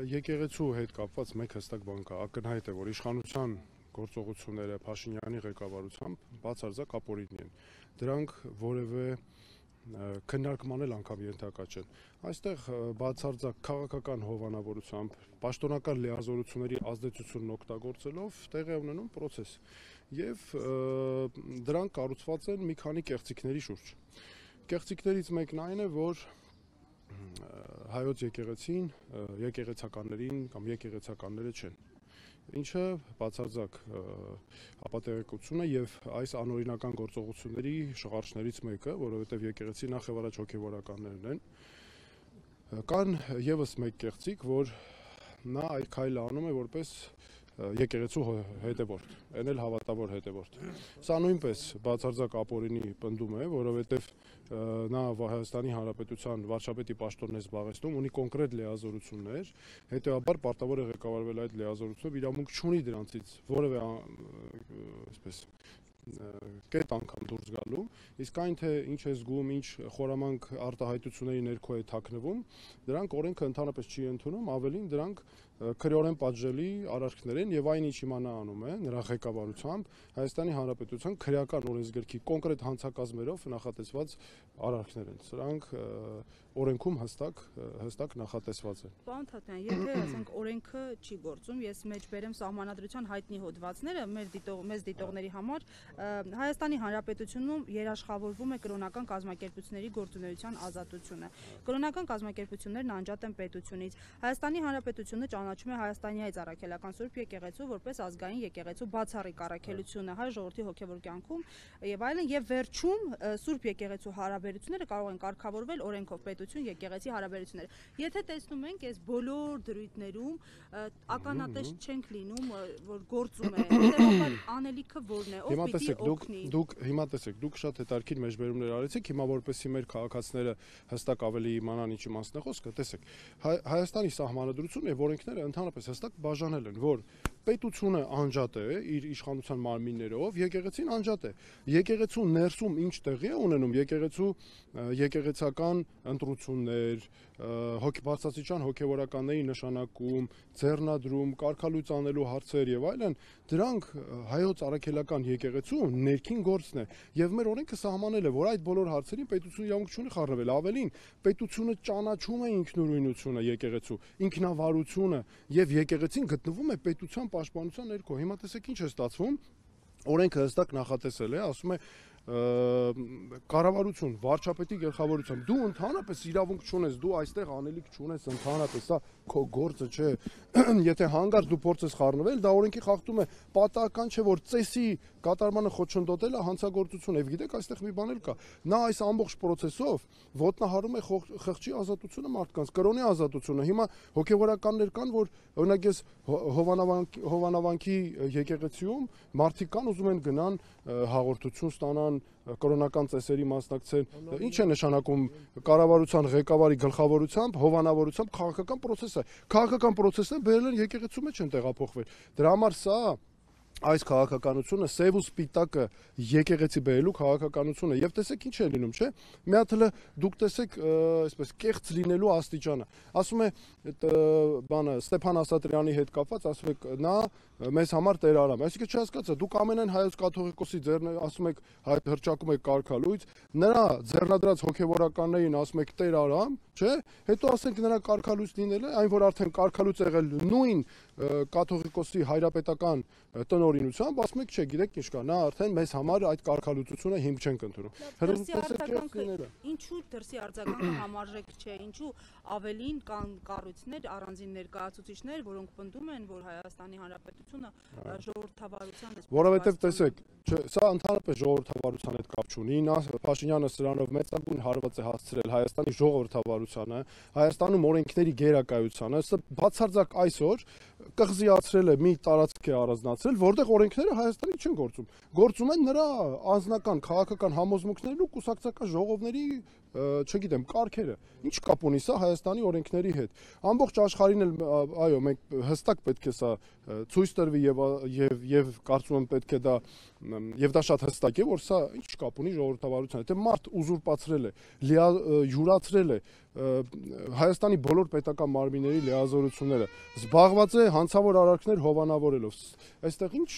եկեղեցու հետ կապված մեկ հստակ բան կա, ակնհայտ է, որ իշխանության գործողությունները Փաշինյանի ղեկավարությամբ բացարձակ ապօրինի են։ Դրանք որևէ քննարկման էլ անգամ ենթակա չեն։ Այստեղ բացարձակ քաղաքական հովանավորությամբ, պաշտոնական լիազորությունների ազդեցությունն օգտագործելով տեղի է ունենում process եւ դրանք կառուցված են մի քանի կեղծիքների շուրջ։ Կեղծիքներից մեկն այն է, որ հայոց եկեղեցին եկեղեցականներին կամ եկեղեցականները չեն, ինչը բացարձակ ապատեղեկություն է եւ այս անօրինական գործողությունների շղարշներից մեկը, որովհետեւ եկեղեցի նախ եւ առաջ հոգեվորականներն են։ Կան եւս մեկ կեղծիք, որ նա այդ քայլը անում է որպես եկեղեցու հետևորդ, այն էլ հավատավոր հետևորդ։ Սա նույնպես բացարձակ ապօրինի պնդում է, որովհետև նա Հայաստանի Հանրապետության վարչապետի պաշտոնն է զբաղեցնում, ունի կոնկրետ լիազորություններ, հետևաբար պարտավոր է ղեկավարվել այդ լիազորությունով, իրավունք չունի դրանցից որևէ այսպես կետ անգամ դուրս գալու, իսկ այն թե ինչ է զգում, ինչ խորամանկ արտահայտությունների ներքո է թաքնվում, դրանք օրենքը ընդհանրապես չի ընդունում, ավելին դրանք քրեորեն պատժելի արարքներ են եւ այն ինչ հիմա նա անում է նրա ղեկավարությամբ Հայաստանի Հանրապետության քրեական օրենսգրքի կոնկրետ հանցակազմերով նախատեսված արարքներ են։ Սրանք օրենքում հստակ նախատեսված են։ Պարոն Թաթյան, եթե ասենք օրենքը չի գործում, ես մեջ բերեմ Սահմանադրության հայտնի հոդվածները մեզ դիտողների համար, Հայաստանի Հանրապետությունում երաշխավորվում է կրոնական կազմակերպությունների գործունեության ազատությունը։ Կրոնական կազմակերպություններն անջատ են պետությունից։ Հայաստանի Հանրապետությունը ճանաչում է Հայաստանյայից առաքելական Սուրբ եկեղեցու որպես ազգային եկեղեցու բացառիկ առաքելությունը հայ ժողովրդի հոգևոր կյանքում եւ այլն, եւ վերջում Սուրբ եկեղեցու հարաբերությունները կարող են կարգավորվել օրենքով պետություն եկեղեցի հարաբերությունները։ Եթե տեսնում ենք այս բոլոր դրույթներում ականատես չենք լինում, որ գործում է, հետեւաբար անելիքը որն է, ով պիտի օգնի։ Հիմա տեսեք, դուք շատ հետաքրքիր մեջբերումներ արեցիք, հիմա որպեսզի մեր քաղաքացիները հստակ ավելի իմանան ինչի մասն է խոսքը, տեսեք, Հայաստանի Սահմանադրությունը եւ օրենքները ընդհանրապես հստակ բաժանել են, որ պետությունը անջատ է իր իշխանության մարմիններով, եկեղեցին անջատ է։ Եկեղեցու ներսում ինչ տեղի է ունենում, եկեղեցական ընտրություններ, բարձրաստիճան հոգևորականների նշանակում, ձեռնադրում, կարգալույծ անելու հարցեր եւ այլն, դրանք հայոց առաքելական եկեղեցու ներքին գործն է եւ մեր օրենքը սահմանել է, որ այդ բոլոր հարցերին պետությունը իրավունք չունի խառնվել, ավելին պետությունը ճանաչում է ինքնուրույնությունը եկեղեցու, ինքնավարությունը եւ եկեղեցին գտնվում է պետության պաշտպանության ներքո։ Հիմա տեսեք ինչ է ստացվում, օրենքը հստակ նախատեսել է, ասում է կառավարություն, վարչապետի գլխավորությամբ, դու ընդհանրապես իրավունք չունես, դու այստեղ անելիք չունես ընդհանրապես, սա քո գործը չէ, եթե հանգարց դու փորձես խառնվել, դա օրենքի խախտում է, պատահական չէ, որ ծեսի կատարմանը խոչընդոտելը հանցագործություն է, եւ գիտեք, այստեղ մի բան էլ կա, նա այս ամբողջ process-ով ոտնահարում է խղճի ազատությունը մարդկանց, կրոնի ազատությունը, հիմա հոգեվորականներ կան, որ օրինակ ես Հովանավանքի եկեղեցիում մարդիկ կան ուզում են գնան հաղորդություն ստանան, կրոնական ծեսերի մասնակցեն, ինչ է նշանակում կառավարության ղեկավարի գլխավորությամբ, հովանավորությամբ քաղաքական process է։ Քաղաքական process-ը բերել են եկեղեցու մեջ են տեղափոխվել։ Դրա համար սա այս քաղաքականությունը սև ու սպիտակը եկեղեցի բերելու քաղաքականությունը եւ տեսեք ինչ է լինում, չէ՞։ Մի հատ հələ դուք տեսեք, այսպես կեղծ լինելու աստիճանը։ Ասում է բանը Ստեփան Ասատրյանի հետ կապված, ասում եք նա մեզ համար Տեր Արամ։ Այսինքն չհասկացա, դուք ամենայն հայոց կաթողիկոսի ձեռն ասում եք հրճակում եք կարգալույց, նրա ձեռնադրած հոգևորականներին ասում եք Տեր Արամ, չէ՞։ Հետո ասենք նրա կարգալույց լինելը, այն որ արդեն կարգալույց եղել նույն կաթողիկոսի հայրապետական տնօրինությամբ, ասում եք չէ, գիտեք ինչ կա, նա արդեն մեզ համար այդ կարգալույծությունը հիմք չենք ընդունում։ Ինչու դրսի արձագանքը համարժեք չէ, ինչու ավելին կան կառույցներ, առանձին ներկայացուցիչներ, որոնք պնդում են, որ Հայաստանի Հանրապետությունը ժողովրդավարության է։ Որովհետև տեսեք, սա ընդհանրապես ժողովրդավարության հետ կապ չունի, Փաշինյանը սրանով մեծագույն հարված է հասցրել Հայաստանի ժողովրդավարությանը, Հայաստանում օրենքների գերակայությանը, սա բացարձակ այսօր կղզիացրել է, մի տարածք է առանձնացրել, որտեղ օրենքները Հայաստանի չեն գործում։ Գործում են նրա անձնական քաղաքական համոզմունքներն ու կուսակցական ժողովների, չգիտեմ, կարգերը։ Ինչ կապ ունի սա Հայաստանի օրենքների հետ։ Ամբողջ աշխարհին էլ, այո, մենք հստակ պետք է սա ցույց տրվի եւ կարծում եմ պետք է դա եւ դա շատ հստակ է, որ սա ինչ կապ ունի ժողովրդավարության հետ։ Մարդ ուզուրպացրել է, յուրացրել է Հայաստանի բոլոր պետական մարմինների լիազորությունները, զբաղված է հանցավոր արարքներ հովանավորելով։ Այստեղ ինչ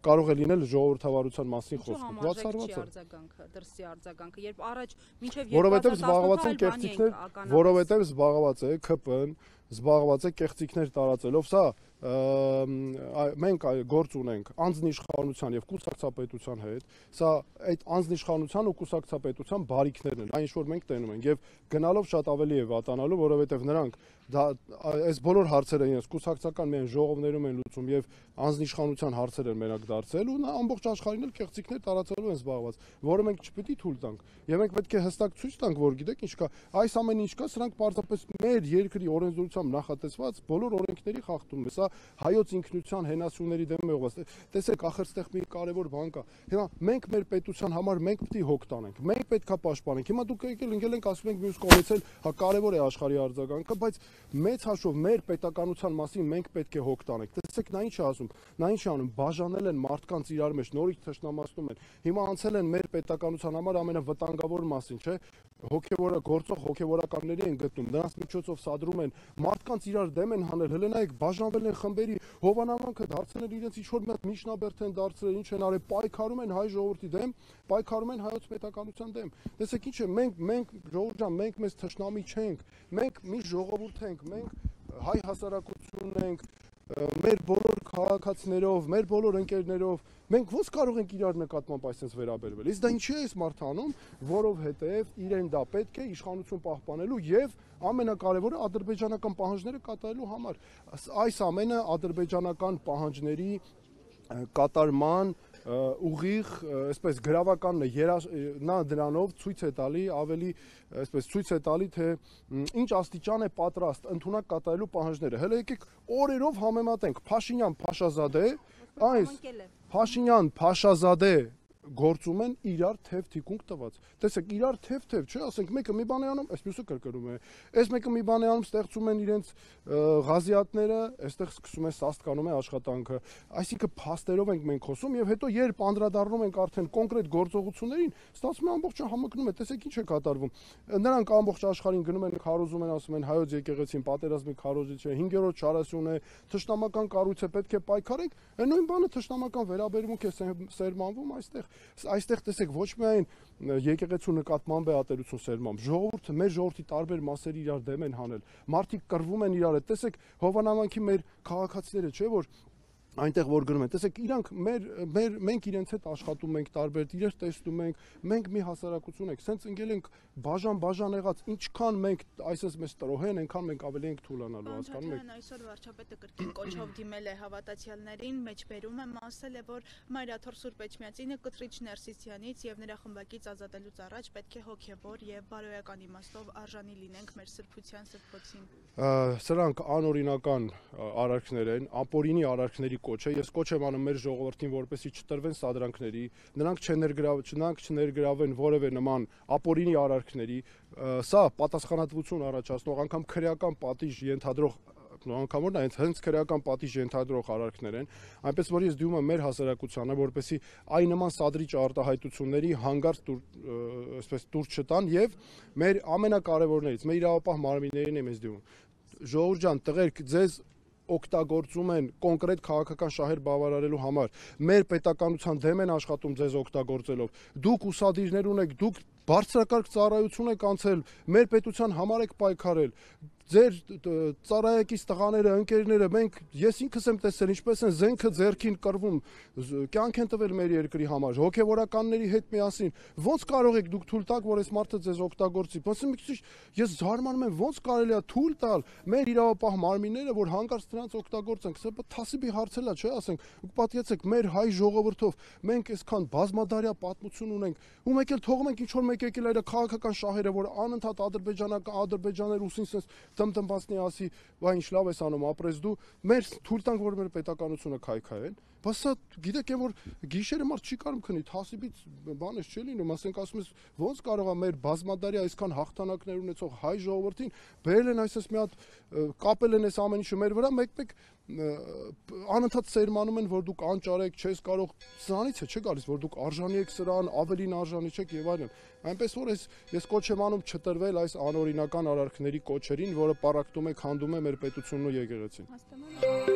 կարող է լինել ժողովրդավարության մասին խոսքը։ Բացառված է դրսի արձագանքը, երբ առաջ մինչև որովհետև զբաղված են կեղծիքներ, որովհետև զբաղված է ԿՊ-ն, զբաղված է կեղծիքներ տարածելով, սա մենք գործ ունենք անձնիշխանության եւ կուսակցապետության հետ, սա այդ անձնիշխանության ու կուսակցապետության բարիքներն են, այն ինչ որ մենք տենում ենք եւ գնալով շատ ավելի է վատանալու, որովհետեւ նրանք այս բոլոր հարցերը իրենց կուսակցական միայն ժողովներում են լուծում եւ անձնիշխանության հարցեր են մենակ դարձել ու ամբողջ աշխարհին էլ կեղծիքներ տարածելու են զբաղված, որը մենք չպետք է թույլ տանք եւ մենք պետք է հստակ ցույց տանք, որ գիտեք ինչ կա, այս ամեն ինչ կա, սրանք պարզապես մեր երկրի օրենսդրությամբ նախատեսված բոլոր օրենքների խախտումն է, սա հայոց ինքնության հենասյուների դեմ է ուղղված։ Տեսեք, ախր ստեղ մի կարևոր բան կա։ Հիմա մենք մեր պետության համար մենք պետք է հոգ տանենք, մենք պետք է պաշտպանենք։ Հիմա դուք եկել ընկել ենք ասում ենք մյուս կողմից էլ, հա կարևոր է աշխարհի արձագանքը, բայց մեծ հաշվով մեր պետականության մասին մենք պետք է հոգ տանենք։ Տեսեք, նա ինչ է ասում, նա ինչ է անում, բաժանել են մարդկանց իրար մեջ, նորից թշնամացնում են։ Հիմա անցել են մեր պետականության համար ամենավտանգավոր մասին, չէ՞։ Հոգևորը գործող հոգևորականների են գտնում, նրանց միջոցով սադրում են, մարդկանց իրար դեմ են հանել, հələ նայեք, բաժանվել են խմբերի, հովանավորանքը դարձնել իրենց ինչ որ մի հատ միջնաբերդ են դարձրել, ինչ են արել, պայքարում են հայ ժողովրդի դեմ, պայքարում են հայոց պետականության դեմ։ Տեսեք ինչ է, մենք ժողովուրդ ջան, մենք մեզ թշնամի չենք, մենք մի ժողովուրդ ենք, մենք հայ հասարակությունն ենք, մեր բոլոր քաղաքացիներով, մեր բոլոր ընկերներով, մենք ոնց կարող ենք իրար նկատմամբ այսպես վերաբերվել։ Իսկ դա ինչի է այս մարդը անում, որովհետև իրեն դա պետք է իշխանություն պահպանելու եւ ամենակարևորը ադրբեջանական պահանջները կատարելու համար։ Այս ամենը ադրբեջանական պահանջների կատարման ուղիղ, այսպես գրավականն է, նա դրանով ցույց է տալի ավելի, այսպես ցույց է տալի, թե ինչ աստիճան է պատրաստ ընդունակ կատարելու պահանջները։ Հələ եկեք օրերով համեմատենք Փաշինյան, Փաշազադե, այս Փաշինյան, Փաշազադե գործում են իրար թև թիկունք տված։ Տեսեք, իրար թև, չէ, ասենք մեկը մի բան է անում, այս մյուսը կրկնում է։ Այս մեկը մի բան է անում, ստեղծում են իրենց ղազիատները, այստեղ սկսում են սաստկանում է աշխատանքը։ Այսինքն փաստերով ենք մենք խոսում եւ հետո երբ անդրադառնում ենք արդեն կոնկրետ գործողություններին, ստացվում է ամբողջը համընկնում է։ Տեսեք ինչ է կատարվում։ Նրանք ամբողջ աշխարհին գնում են, քարոզում են, ասում են հայոց եկեղեցին պատերազմի քարոզիչ է, 5-րդ չարասյուն է, թշնամական կառույց է, պետք է պայքարենք։ Նույն բանը թշնամական վերաբերմունք է սերմանվում այստեղ։ Այստեղ տեսեք ոչ միայն եկեղեցու նկատմամբ է ատելություն սերմանում, ժողովուրդը, մեր ժողովրդի տարբեր մասերի իրար դեմ են հանել, մարդիկ կռվում են իրար հետ, տեսեք հովանամանքի մեր քաղաքացիները, չէ՞ որ այնտեղ որ գնում են, տեսեք իրանք մենք իրենց հետ աշխատում ենք տարբեր իրեր տեսնում ենք, մենք մի հասարակություն ենք, սենց ընկել ենք բաժան եղած, ինչքան մենք այսպես մեզ տրոհեն, այնքան մենք ավելի ենք թուլանալու, հասկանում եք։ Այսօր վարչապետը կրկին կոչով դիմել է հավատացյալներին, մեջբերում եմ ասել է, որ Մայրաթոր Սուրբ Էջմիածինը կտրիչ Ներսիսյանից եւ նրա խմբակից ազատելուց առաջ պետք է հոգեվոր եւ բարոյական իմաստով արժանի լինենք մեր սրբության սրբոցին։ Սրանք անօրինական արարքներ են, ապօրինի արարքների կոչ է, ես կոչ եմ անում մեր ժողովրդին, որպեսզի չտրվեն սադրանքների, նրանք չներգրավեն որևէ նման ապօրինի արարքների, սա պատասխանատվություն առաջացնող, անգամ քրեական պատիժ ենթադրող անգամ որ հենց քրեական պատիժ ենթադրող արարքներ են, այնպես որ ես դիմում եմ մեր հասարակությանը, որպեսզի այն նման սադրիչ արտահայտությունների հանգարց այսպես դուրս չտան եւ մեր ամենակարևորներից, մեր իրավապահ մարմիններին եմ ես դիմում։ Ժողովուրդ ջան, տղերք, ձեզ օգտագործում են կոնկրետ քաղաքական շահեր բավարարելու համար, մեր պետականության դեմ են աշխատում ձեզ օգտագործելով, դուք ուսադիրներ ունեք, դուք բարձրակարգ ծառայություն եք անցել, մեր պետության համար եք պայքարել, ձեր ծառայեկից տղաները, ընկերները, ես ինքս եմ տեսել ինչպես են զենքը ձեռքին կռվում, կյանք են տվել մեր երկրի համար, հոգևորականների հետ միասին, ոնց կարող եք դուք թույլ տաք, որ այս մարդը ձեզ օգտագործի, ես զարմանում եմ, ոնց կարելի է թույլ տալ մեր իրավապահ մարմինները, որ հանկարծ դրանց օգտագործենք, սա թասիբի հարցել է, չէ, ասենք, պատկերացեք, մեր հայ ժողովրդով մենք այսքան բազմադարյա պատմություն ունենք, ու մեկ էլ թողում ենք ինչ որ մեկ եկել այլ քաղաքական շահերը, որ անընդհատ ադրբեջաներ ուսին sense տմտմբացնի ասի, «Վայ ինչ լավ ես անում, ապրես դու»։ Մեր թույլ տանք, որ մեր պետականությունը քայքայեն։ Բայց սա գիտեք, որ գիշերը մարդ չի կարող քնի, թասիբից բանես չի լինում, ասենք ասում ես ոնց կարող է մեր բազմադարի այսքան հաղթանակներ ունեցող հայ ժողովրդին բերել են այսպես մի հատ կապել են այս ամեն ինչը մեր վրա, մեկ-մեկ անընդհատ սերմանում են, որ դուք անճարեք, չես կարող, սրանից է չէ գալիս, որ դուք արժանի եք սրան, ավելին արժանի չեք եւ այլն։ Այնպես որ ես կոչ եմ անում չտրվել այս անօրինական արարքների կոչերին, որը պարակտում է, քանդում է մեր պետությունն ու եկեղեցին։